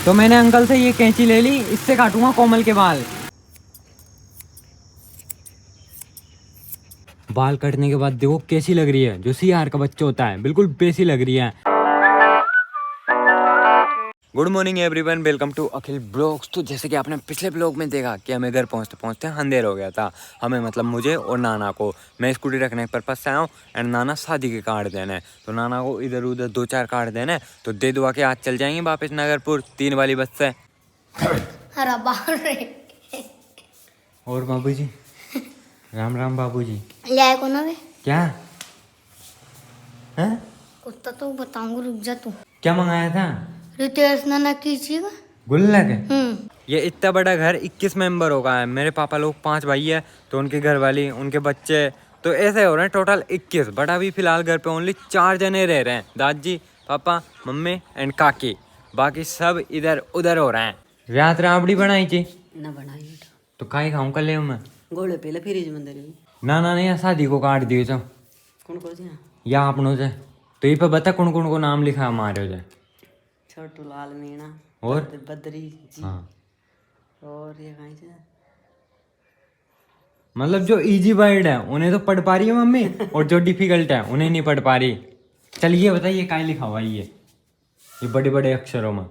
तो मैंने अंकल से ये कैंची ले ली, इससे काटूंगा कोमल के बाल। बाल कटने के बाद देखो कैसी लग रही है, जो सीआर का बच्चा होता है, बिल्कुल बेसी लग रही है। Good morning everyone, welcome to Akhil blogs. तो जैसे कि आपने पिछले ब्लॉग में देखा कि हमें घर पहुंचते पहुंचते अंधेर हो गया था। हमें मतलब मुझे और नाना को, मैं स्कूटी रखने के पर्पज से आया हूँ एंड नाना शादी के कार्ड देने हैं। तो नाना को इधर उधर 2-4 कार्ड देने, तो दे दुआ के आज चल जाएंगे वापस नगरपुर 3 वाली बस से। और बाबू जी, राम राम बाबू जी। ले को ना वे क्या है? कुत्ता तो बताऊंगा, रुक जा तू। क्या मंगाया था? रितेश नाना कीजिएगा गुल्लक। ये इतना बड़ा घर 21 मेंबर होगा है। मेरे पापा लोग 5 भाई है, तो उनके घर वाली, उनके बच्चे, तो ऐसे हो रहे हैं टोटल 21। बट अभी फिलहाल घर पे ओनली 4 जने रह रहे हैं, दादी, पापा, मम्मी एंड काकी। बाकी सब इधर उधर हो रहे हैं। रात राबड़ी बनाई थी ना बनाई बेटा, तो काई खाऊं कल मैं गोले पहले फ्रिज में दे रही। ना ना नहीं, शादी को काट दिए तो कौन कौन से या अपनों से। तो ये पे बता कौन कौन को नाम लिखा हमारे से? छोटू लाल मीणा और बद्री जी। हाँ, और ये कहीं से मतलब जो इजी वर्ड है उन्हें तो पढ़ पा रही है मम्मी, और जो डिफिकल्ट है उन्हें नहीं पढ़ पा रही। चलिए बताइए क्या लिखा हुआ है ये बड़े बड़े अक्षरों में?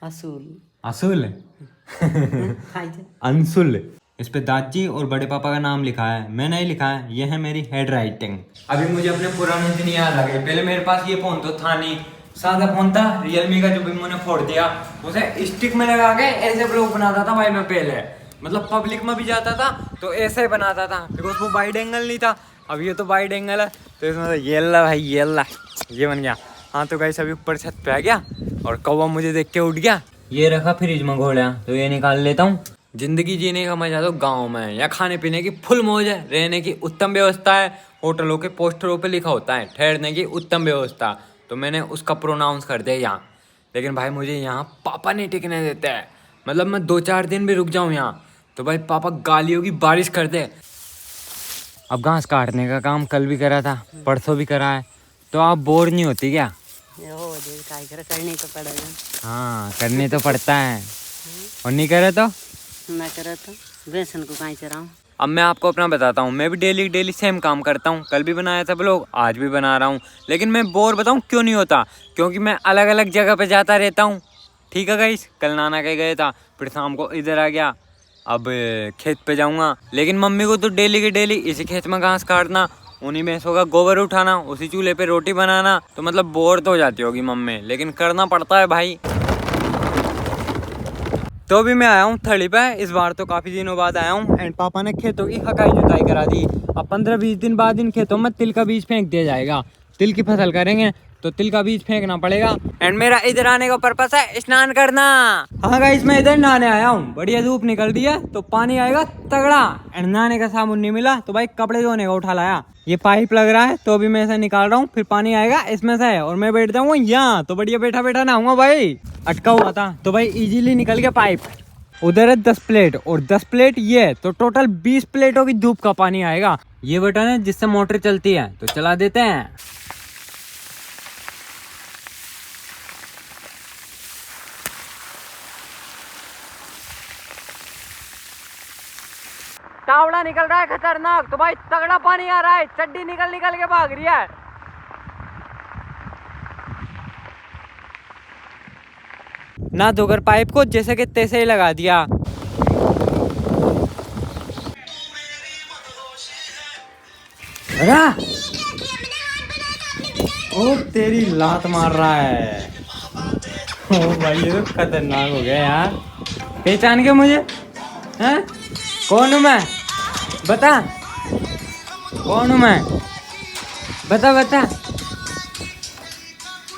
असूल असूल अंसुल। इस पे दादी और बड़े पापा का नाम लिखा है, मैं नहीं लिखा है। ये है मेरी हेड राइटिंग। अभी मुझे अपने पुराने दिन याद आ गए। पहले मेरे पास ये फोन तो था नहीं, सादा फोन था रियलमी का, जो भी मैंने फोड़ दिया। उसे स्टिक में लगा के ऐसे ब्लॉग बनाता था भाई मैं पहले। मतलब पब्लिक में भी जाता था तो ऐसे बनाता था, बिकॉज वो वाइड एंगल नहीं था। अब ये तो वाइड एंगल है, तो इसमें तो ये ला भाई, ये बन गया। हाँ तो गाइस अभी ऊपर छत पे आ गया और कौवा मुझे देख के उठ गया। ये रखा फ्रिज में घोड़ा, तो ये निकाल लेता हूँ। जिंदगी जीने का मजा तो गांव में है। या खाने पीने की फुल मौज है, रहने की उत्तम व्यवस्था है। होटलों के पोस्टरों पे लिखा होता है ठहरने की उत्तम व्यवस्था, तो मैंने उसका प्रोनाउंस कर दिया यहाँ। लेकिन भाई मुझे यहाँ पापा नहीं टिकने देते हैं। मतलब मैं 2-4 दिन भी रुक जाऊँ यहाँ तो भाई पापा गालियों की बारिश कर दे। अब घास काटने का काम कल भी करा था, परसों भी करा है, तो आप बोर नहीं होती क्या? करने तो पड़ेगा। हाँ करने तो पड़ता है, और नहीं करे तो मैं करे तो बेसन को कहीं चराऊं। अब मैं आपको अपना बताता हूँ। मैं भी डेली सेम काम करता हूँ। कल भी बनाया था ब्लॉग, आज भी बना रहा हूँ। लेकिन मैं बोर बताऊँ क्यों नहीं होता? क्योंकि मैं अलग अलग जगह पे जाता रहता हूँ। ठीक है गाइस, कल नाना के गए था, फिर शाम को इधर आ गया, अब खेत पे जाऊँगा। लेकिन मम्मी को तो डेली के डेली इसी खेत में घास काटना, उन्हीं भैंसों का गोबर उठाना, उसी चूल्हे पे रोटी बनाना, तो मतलब बोर तो हो जाती होगी मम्मी, लेकिन करना पड़ता है भाई। तो भी मैं आया हूँ थड़ी पे, इस बार तो काफ़ी दिनों बाद आया हूँ। एंड पापा ने खेतों की हकाई जुताई करा दी। अब 15-20 दिन बाद इन खेतों में तिल का बीज फेंक दिया जाएगा। तिल की फसल करेंगे तो तिल का बीज फेंकना पड़ेगा। एंड मेरा इधर आने का पर्पस है स्नान करना। हाँ गाइस, मैं इधर नहाने आया हूँ। बढ़िया धूप निकल रही है तो पानी आएगा तगड़ा। एंड नहाने का साबुन नहीं मिला तो भाई कपड़े धोने का उठा लाया। ये पाइप लग रहा है तो अभी मैं इसे निकाल रहा हूँ, फिर पानी आएगा इसमें से और मैं बैठ जाऊंगा यहाँ, तो बढ़िया बैठा बैठा नहाऊंगा भाई। अटका हुआ था तो भाई इजीली निकल गया पाइप। उधर है 10 प्लेट और 10 प्लेट ये, तो टोटल 20 प्लेटों की धूप का पानी आएगा। ये बटन है जिससे मोटर चलती है, तो चला देते हैं। टावड़ा निकल रहा है खतरनाक, तो भाई तगड़ा पानी आ रहा है, चड्डी निकल के भाग रही है। ना धोकर पाइप को जैसे कि तैसे ही लगा दिया। अरे ओ तेरी लात मार रहा है। ओ भाई ये तो खतरनाक हो गया यार। पहचान के मुझे हैं? कौन हूँ मैं? बता कौन हूँ मैं? बता।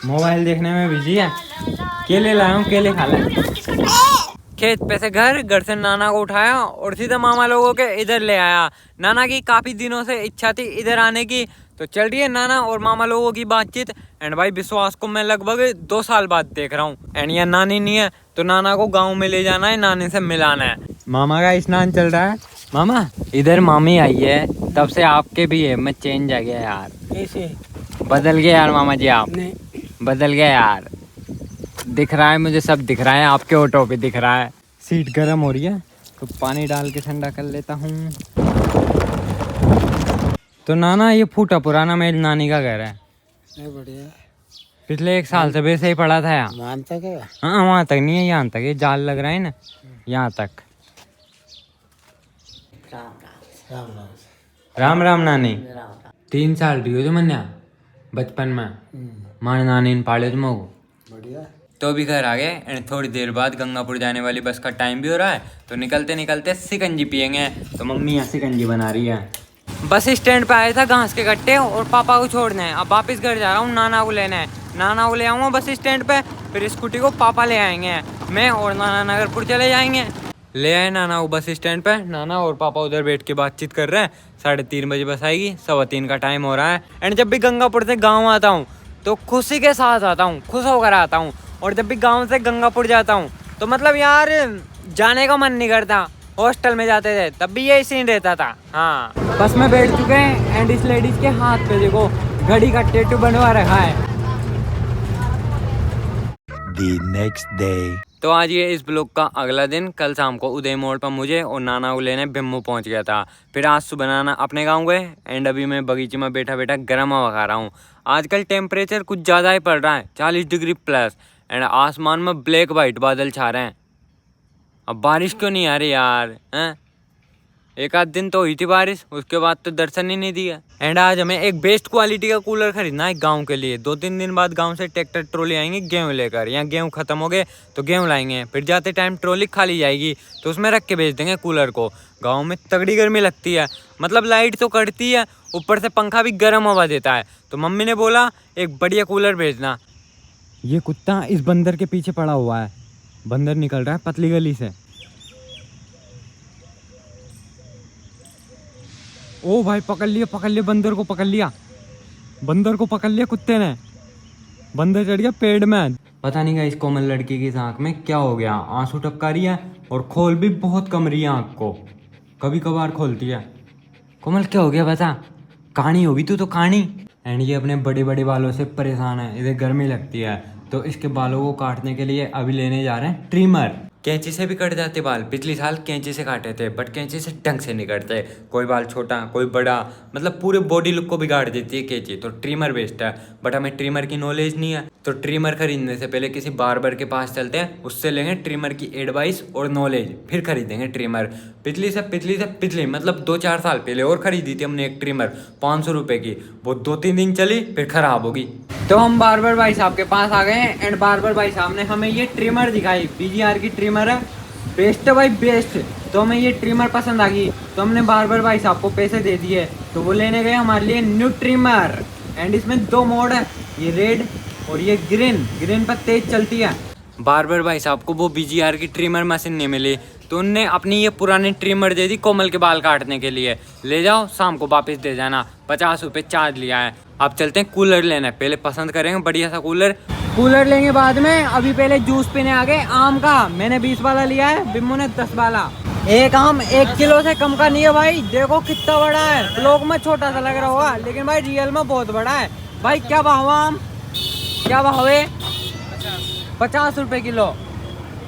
मोबाइल देखने में बिजी है। केले लाया हूँ, केले खा ले। खेत पे से घर से नाना को उठाया और सीधा मामा लोगों के इधर ले आया। नाना की काफी दिनों से इच्छा थी इधर आने की, तो चल रही है नाना और मामा लोगों की बातचीत। एंड भाई विश्वास को मैं लगभग 2 साल बाद देख रहा हूँ। एंड यहाँ नानी नहीं है तो नाना को गाँव में ले जाना है, नानी से मिलाना है। मामा का स्नान चल रहा है। मामा इधर मामी आई है, तब से आपके भी है, मैं चेंज आ गया यार। कैसे बदल गया यार मामा जी, आप बदल गया यार। दिख रहा है मुझे, सब दिख रहा है, आपके ऑटो पे दिख रहा है। सीट गर्म हो रही है तो पानी डाल के ठंडा कर लेता हूँ। तो नाना ये फूटा पुराना मेरी नानी का घर है। बढ़िया। पिछले 1 साल से वैसे ही पड़ा था यहाँ। वहाँ तक है? हाँ वहाँ तक नहीं है, यहाँ तक, ये जाल लग रहा है ना यहाँ तक। राम राम नानी। 3 साल रही हो जो मन्या बचपन में माँ नानी ने पाले तुम बढ़िया। तो भी घर आ गए एंड थोड़ी देर बाद गंगापुर जाने वाली बस का टाइम भी हो रहा है, तो निकलते निकलते सिकंजी पियेंगे। तो मम्मी यहाँ सिकंजी बना रही है। बस स्टैंड पे आया था घास के कट्टे और पापा को छोड़ने है। अब वापस घर जा रहा हूँ, नाना को लेना है। नाना को ले आऊँगा बस स्टैंड पे, फिर स्कूटी को पापा ले आएंगे। मैं और नाना नगरपुर चले जाएंगे। ले आए नाना को बस स्टैंड पे। नाना और पापा उधर बैठ के बातचीत कर रहे हैं। 3:30 बजे बस आएगी, 2:15 का टाइम हो रहा है। एंड जब भी गंगापुर से गाँव आता हूँ तो खुशी के साथ आता हूँ, खुश होकर आता हूँ। और जब भी गांव से गंगापुर जाता हूँ तो मतलब यार जाने का मन नहीं करता। हॉस्टल में जाते थे तब भी यही सीन रहता था। हाँ बस में बैठ चुके हैं एंड इस लेडीज के हाथ पे देखो घड़ी का टैटू बनवा रखा है। The next day. तो आज ये इस ब्लॉग का अगला दिन। कल शाम को उदय मोड़ पर मुझे और नाना को लेने बिम्मू पहुंच गया था। फिर आज सुबह नाना अपने गांव गए एंड अभी मैं बगीचे में बैठा बैठा गर्म हवा खा रहा हूँ। आजकल टेम्परेचर कुछ ज़्यादा ही पड़ रहा है, 40 डिग्री प्लस। एंड आसमान में ब्लैक वाइट बादल छा रहे हैं। अब बारिश क्यों नहीं आ रही यार, हैं? एक आध दिन तो हुई थी बारिश, उसके बाद तो दर्शन ही नहीं दिया। एंड आज हमें एक बेस्ट क्वालिटी का कूलर खरीदना है गांव के लिए। 2-3 दिन बाद गांव से ट्रैक्टर ट्रॉली आएंगे गेहूँ लेकर। यहाँ गेहूँ खत्म हो गए तो गेहूँ लाएंगे, फिर जाते टाइम ट्रॉली खाली जाएगी तो उसमें रख के भेज देंगे कूलर को। गाँव में तगड़ी गर्मी लगती है, मतलब लाइट तो कटती है, ऊपर से पंखा भी गर्म हवा देता है। तो मम्मी ने बोला एक बढ़िया कूलर भेजना। ये कुत्ता इस बंदर के पीछे पड़ा हुआ है, बंदर निकल रहा है पतली गली से। ओ भाई पकड़ लिया बंदर को, पकड़ लिया बंदर को, पकड़ लिया कुत्ते ने। बंदर चढ़ गया पेड़ में। पता नहीं गाइस कोमल लड़की की आंख में क्या हो गया, आंसू टपका रही है और खोल भी बहुत कम रही है आंख को, कभी कभार खोलती है। कोमल क्या हो गया बता, कहानी होगी तू तो कहानी। एंड ये अपने बड़े बड़े बालों से परेशान है, इधर गर्मी लगती है तो इसके बालों को काटने के लिए अभी लेने जा रहे हैं ट्रिमर। कैंची से भी कट जाते बाल, पिछली साल कैंची से काटे थे बट कैंची से ढंग से नहीं कटते। कोई बाल छोटा कोई बड़ा, मतलब पूरे बॉडी लुक को बिगाड़ देती है कैंची। तो ट्रिमर बेस्ट है, बट हमें ट्रिमर की नॉलेज नहीं है। तो ट्रिमर खरीदने से पहले किसी बार्बर के पास चलते हैं, उससे लेंगे ट्रिमर की एडवाइस और नॉलेज, फिर खरीदेंगे ट्रिमर। पिछली मतलब 2-4 साल पहले और खरीदी थी हमने एक ट्रिमर 500 रुपये की। वो 2-3 दिन चली फिर खराब होगी। तो हम बार्बर भाई साहब के पास आ गए हैं एंड बार्बर भाई साहब ने हमें ये ट्रिमर दिखाई। BGR की ट्रिमर है, बेस्ट है भाई बेस्ट। तो हमें ये ट्रिमर पसंद आ गई तो हमने बार्बर भाई साहब को पैसे दे दिए, तो वो लेने गए हमारे लिए न्यू ट्रिमर। एंड इसमें 2 मोड है, ये रेड और ये ग्रीन पर तेज चलती है। बार्बर भाई साहब को वो BGR की ट्रिमर मशीन नहीं मिली तो उनने अपनी ये पुरानी ट्रिमर दे दी कोमल के बाल काटने के लिए। ले जाओ शाम को वापस दे जाना, 50 रुपये चार्ज लिया है। अब चलते हैं कूलर लेने, पहले पसंद करेंगे बढ़िया सा कूलर लेंगे बाद में। अभी पहले जूस पीने आ गए आम का। मैंने 20 वाला लिया है, बिम्मू ने 10 वाला। एक आम 1 किलो से कम का नहीं है भाई, देखो कितना बड़ा है। ब्लॉग में छोटा सा लग रहा होगा लेकिन भाई रियल में बहुत बड़ा है। भाई क्या भाव आम, क्या भाव है? 50 रुपये किलो।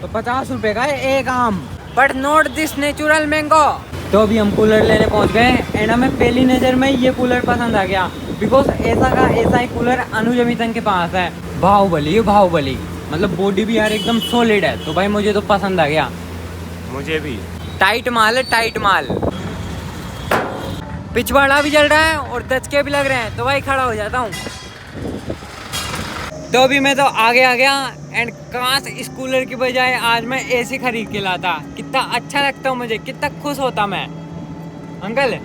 तो 50 रुपये का है एक आम, but not this natural mango. तो अभी हम कूलर लेने पहुंच गए एंड हमें पहली नज़र में ये कूलर पसंद आ गया, बिकॉज ऐसा ही कूलर अनुज अमितन के पास है। बाहुबली मतलब बॉडी भी यार एकदम सॉलिड है। तो भाई मुझे तो पसंद आ गया। मुझे भी। टाइट माल है, टाइट माल। पिछवाड़ा भी चल रहा है और दचके भी लग रहे हैं, तो भाई खड़ा हो जाता हूँ। तो अभी मैं तो आगे आ गया एंड काश इस कूलर की बजाय आज मैं AC खरीद के लाता, कितना अच्छा लगता हूँ मुझे, कितना खुश होता मैं। अंकल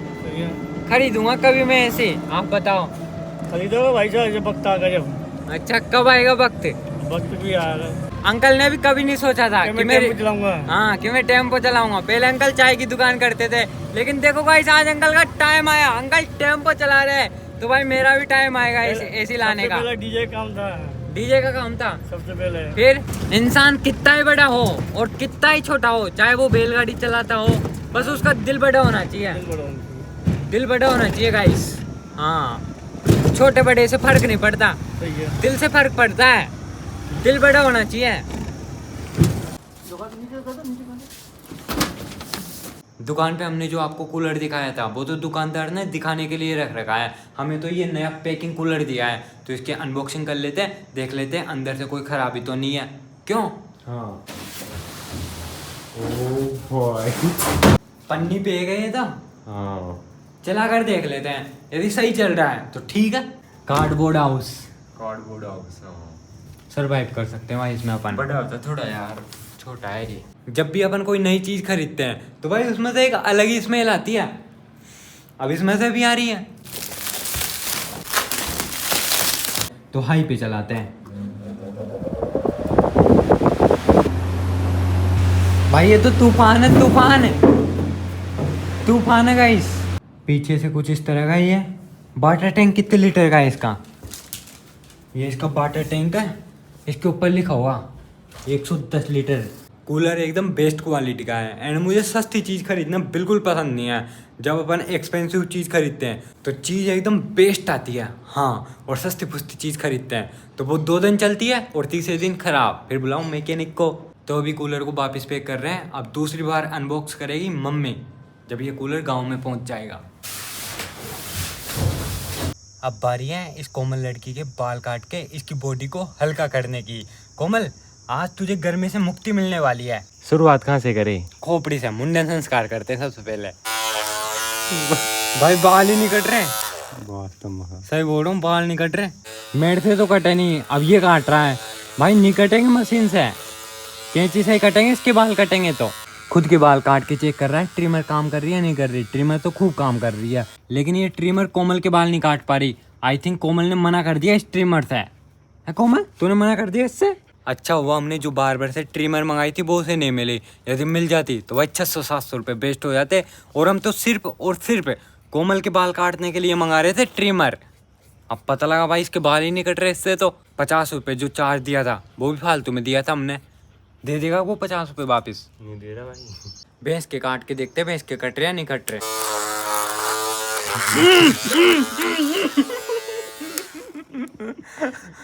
खरीदूंगा कभी मैं AC, आप बताओ। खरीदोगे भाई साहब जब वक्त आएगा। जब अच्छा कब आएगा वक्त भी आएगा। अंकल ने भी कभी नहीं सोचा था कि मैं चलाऊंगा। हाँ कि मैं टेम्पो चलाऊंगा। पहले अंकल चाय की दुकान करते थे, लेकिन देखो भाई आज अंकल का टाइम आया, अंकल टेम्पो चला रहे हैं। तो भाई मेरा भी टाइम आएगा AC लाने का। डीजे काम था, डीजे का काम था सबसे पहले। फिर इंसान कितना ही बड़ा हो और कितना ही छोटा हो, चाहे वो बैलगाड़ी चलाता हो, बस उसका दिल बड़ा होना चाहिए। दिल बड़ा होना चाहिए गाइस। हाँ छोटे बड़े से फर्क नहीं पड़ता, दिल से फर्क पड़ता है। दिल बड़ा होना चाहिए। दुकान पे हमने जो आपको कूलर दिखाया था वो तो दुकानदार ने दिखाने के लिए रख रखा है, हमें तो ये नया पैकिंग कूलर दिया है, तो इसके अनबॉक्सिंग कर लेते हैं, देख लेते हैं अंदर से कोई खराबी तो नहीं है, क्यों? हाँ। पन्नी पे गए था। हाँ, चला कर देख लेते हैं, यदि सही चल रहा है तो ठीक है। कार्डबोर्ड हाउस सरवाइव कर सकते हैं भाई इसमें अपन। बड़ा होता थोड़ा यार, छोटा है ये। जब भी अपन कोई नई चीज खरीदते हैं तो भाई उसमें से एक अलग ही स्मेल आती है, अब इसमें से भी आ रही है। तो हाई पे चलाते हैं भाई, ये तो तूफान है, तूफान है, तूफान है गाइस। पीछे से कुछ इस तरह का ही है। वाटर टैंक कितने लीटर का है इसका? ये इसका वाटर टैंक है, इसके ऊपर लिखा हुआ 110 लीटर। कूलर एकदम बेस्ट क्वालिटी का है एंड मुझे सस्ती चीज़ खरीदना बिल्कुल पसंद नहीं है। जब अपन एक्सपेंसिव चीज़ खरीदते हैं तो चीज़ एकदम बेस्ट आती है, हाँ, और सस्ती फुस्ती चीज़ खरीदते हैं तो वो 2 दिन चलती है और तीसरे दिन खराब, फिर बुलाऊं मैकेनिक को। तो अभी कूलर को वापस पैक कर रहे हैं, अब दूसरी बार अनबॉक्स करेगी मम्मी जब ये कूलर गाँव में पहुँच जाएगा। अब बारी है इस कोमल लड़की के बाल काट के इसकी बॉडी को हल्का करने की। कोमल, आज तुझे गर्मी से मुक्ति मिलने वाली है। शुरुआत कहाँ से करें? खोपड़ी से मुंडन संस्कार करते हैं सबसे पहले। भाई बाल ही नहीं कट रहे, सही बोल रहा हूँ, बाल नहीं कट रहे। मेरे से तो कटे नहीं, अब ये काट रहा है। भाई नहीं कटेंगे मशीन से, कैंची से ही कटेंगे, इसके बाल कटेंगे तो। खुद के बाल काट के चेक कर रहा है ट्रिमर काम कर रही है नहीं कर रही। ट्रिमर तो खूब काम कर रही है, लेकिन ये ट्रिमर कोमल के बाल नहीं काट पा रही। आई थिंक कोमल ने मना कर दिया इस ट्रिमर से। है कोमल, तूने मना कर दिया इससे? अच्छा हुआ हमने जो बार्बर से ट्रिमर मंगाई थी वो उसे नहीं मिली, यदि मिल जाती तो भाई 600-700 रुपये बेस्ट हो जाते। और हम तो सिर्फ और सिर्फ कोमल के बाल काटने के लिए मंगा रहे थे ट्रिमर। अब पता लगा भाई इसके बाल ही नहीं कट रहे इससे। तो 50 रुपये जो चार्ज दिया था वो भी फालतू में दिया था हमने। दे देगा वो 50 रुपये वापस? नहीं दे रहा भाई। भैंस के काट के देखते भैंस के कट रहे या नहीं कट रहे।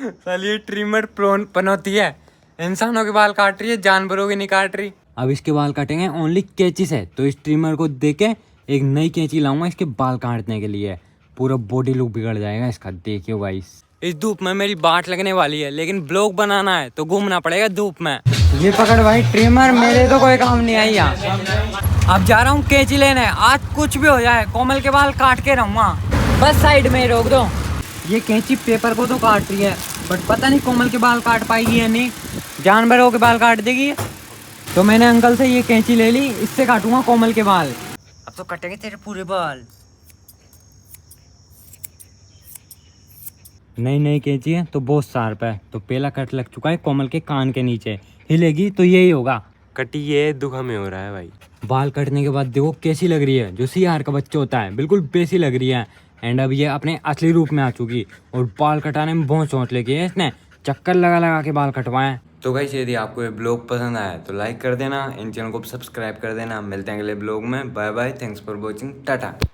साली ये ट्रिमर प्रोन पनौती है, इंसानों के बाल काट रही है, जानवरों के नहीं काट रही। अब इसके बाल काटेंगे ओनली कैंची से, तो इस ट्रिमर को देके एक नई कैंची लाऊंगा इसके बाल काटने के लिए। पूरा बॉडी लुक बिगड़ जाएगा इसका, देखियो गाइस। इस धूप में मेरी बाट लगने वाली है, लेकिन ब्लॉग बनाना है तो घूमना पड़ेगा धूप में। ये पकड़ भाई ट्रिमर, मेरे तो कोई काम नहीं आई यार। अब जा रहा हूँ कैंची लेने, आज कुछ भी हो जाए कोमल के बाल काट के रहूँगा। बस साइड में रोक दो। ये कैंची पेपर को तो काट रही है, बट पता नहीं कोमल के बाल काट पाएगी या नहीं। जानवरों के बाल काट देगी। तो मैंने अंकल से ये कैंची ले ली, इससे काटूंगा कोमल के बाल। अब तो कटेंगे तेरे पूरे बाल। नई कैंची है तो बहुत शार्प है, तो पहला कट लग चुका है कोमल के कान के नीचे, हिलेगी तो यही होगा। कटी ये दुख हमें हो रहा है भाई। बाल कटने के बाद देखो कैसी लग रही है, जो सीआर का बच्चा होता है बिल्कुल वैसी लग रही है। एंड अब ये अपने असली रूप में आ चुकी और बाल कटाने में बहुत सोच लेके है इसने, चक्कर लगा लगा के बाल कटवाए। तो गाइस यदि आपको ये ब्लॉग पसंद आया तो लाइक कर देना, इन चैनल को सब्सक्राइब कर देना। मिलते हैं अगले ब्लॉग में, bye bye, thanks for watching, Tata.